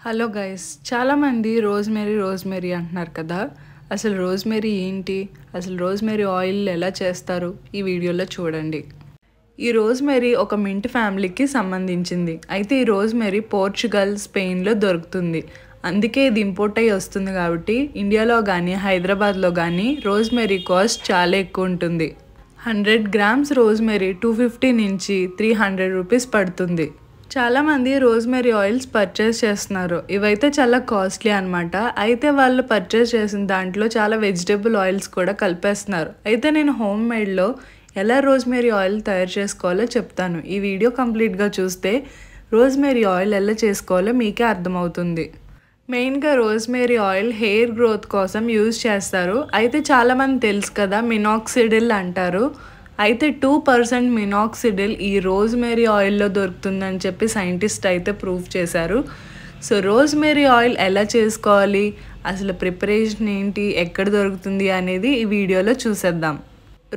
Hello guys, చాలామంది rosemary అంటున్నారు కదా. అసలు రోజ్మెరీ ఏంటి, అసలు రోజ్మెరీ ఆయిల్ ఎలా చేస్తారు ఈ వీడియోలో చూడండి. ఈ రోజ్మెరీ ఒక మింట్ ఫ్యామిలీకి సంబంధించింది. అయితే ఈ రోజ్మెరీ పోర్చుగల్, స్పెయిన్లో దొరుకుతుంది. అందుకే ఇది ఇంపోర్ట్ అయ్యి వస్తుంది కాబట్టి ఇండియాలో కానీ హైదరాబాద్లో కానీ రోజ్మెరీ కాస్ట్ చాలా ఎక్కువ ఉంటుంది. 100 గ్రామ్స్ రోజ్మెరీ 250 నుంచి 300 రూపీస్ పడుతుంది. చాలామంది రోజ్మెరీ ఆయిల్స్ పర్చేస్ చేస్తున్నారు. ఇవైతే చాలా కాస్ట్లీ అనమాట. అయితే వాళ్ళు పర్చేస్ చేసిన దాంట్లో చాలా వెజిటేబుల్ ఆయిల్స్ కూడా కలిపేస్తున్నారు. అయితే నేను హోమ్ మేడ్లో ఎలా రోజ్మెరీ ఆయిల్ తయారు చేసుకోవాలో చెప్తాను. ఈ వీడియో కంప్లీట్గా చూస్తే రోజ్మెరీ ఆయిల్ ఎలా చేసుకోవాలో మీకే అర్థమవుతుంది. మెయిన్గా రోజ్మెరీ ఆయిల్ హెయిర్ గ్రోత్ కోసం యూజ్ చేస్తారు. అయితే చాలామంది తెలుసు కదా, మినాక్సిడిల్ అంటారు. అయితే 2% మినాక్సిడిల్ ఈ రోజ్మెరీ ఆయిల్లో దొరుకుతుందని చెప్పి సైంటిస్ట్ అయితే ప్రూవ్ చేశారు. సో రోజ్మెరీ ఆయిల్ ఎలా చేసుకోవాలి, అసలు ప్రిపరేషన్ ఏంటి, ఎక్కడ దొరుకుతుంది అనేది ఈ వీడియోలో చూసేద్దాం.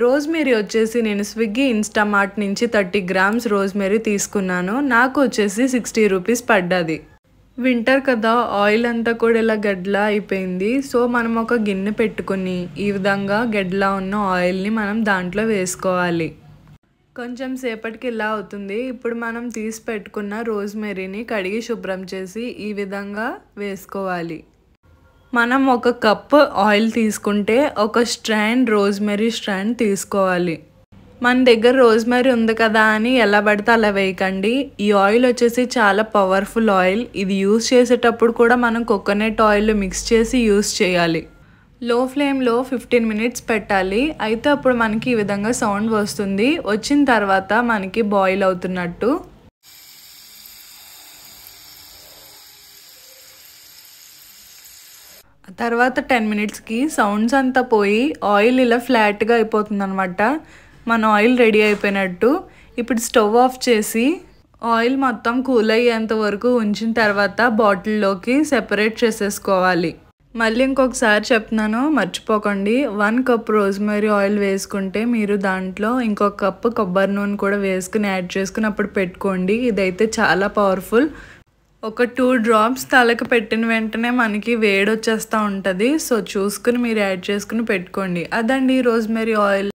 రోజ్మెరీ వచ్చేసి నేను స్విగ్గీ ఇన్స్టామార్ట్ నుంచి 30 గ్రామ్స్ రోజ్మెరీ తీసుకున్నాను. నాకు వచ్చేసి 60 రూపీస్ పడ్డది. వింటర్ కదా, ఆయిల్ అంతా కూడా ఇలా గడ్డలా అయిపోయింది. సో మనం ఒక గిన్నె పెట్టుకుని ఈ విధంగా గడ్డలా ఉన్న ఆయిల్ని మనం దాంట్లో వేసుకోవాలి. కొంచెం సేపటికి ఇలా అవుతుంది. ఇప్పుడు మనం తీసి పెట్టుకున్న రోజ్మెరీని కడిగి శుభ్రం చేసి ఈ విధంగా వేసుకోవాలి. మనం ఒక కప్ ఆయిల్ తీసుకుంటే ఒక స్ట్రాండ్ రోజ్మెరీ స్ట్రాండ్ తీసుకోవాలి. మన దగ్గర రోజ్మెరీ ఉంది కదా అని ఎలా పడితే అలా వేయకండి. ఈ ఆయిల్ వచ్చేసి చాలా పవర్ఫుల్ ఆయిల్. ఇది యూస్ చేసేటప్పుడు కూడా మనం కోకోనట్ ఆయిల్ మిక్స్ చేసి యూస్ చేయాలి. లో ఫ్లేమ్లో 15 మినిట్స్ పెట్టాలి. అయితే అప్పుడు మనకి ఈ విధంగా సౌండ్ వస్తుంది. వచ్చిన తర్వాత మనకి బాయిల్ అవుతున్నట్టు. తర్వాత 10 మినిట్స్కి సౌండ్స్ అంతా పోయి ఆయిల్ ఇలా ఫ్లాట్గా అయిపోతుంది అనమాట. మన ఆయిల్ రెడీ అయిపోయినట్టు. ఇప్పుడు స్టవ్ ఆఫ్ చేసి ఆయిల్ మొత్తం కూల్ అయ్యేంత వరకు ఉంచిన తర్వాత బాటిల్లోకి సెపరేట్ చేసేసుకోవాలి. మళ్ళీ ఇంకొకసారి చెప్తున్నాను, మర్చిపోకండి. 1 కప్ రోజ్మెరీ ఆయిల్ వేసుకుంటే మీరు దాంట్లో ఇంకొక కప్పు కొబ్బరి నూనె కూడా వేసుకుని యాడ్ చేసుకుని అప్పుడు పెట్టుకోండి. ఇదైతే చాలా పవర్ఫుల్. ఒక 2 డ్రాప్స్ తలకు పెట్టిన వెంటనే మనకి వేడి వచ్చేస్తూ ఉంటుంది. సో చూసుకుని మీరు యాడ్ చేసుకుని పెట్టుకోండి. అదండి రోజ్మెరీ ఆయిల్.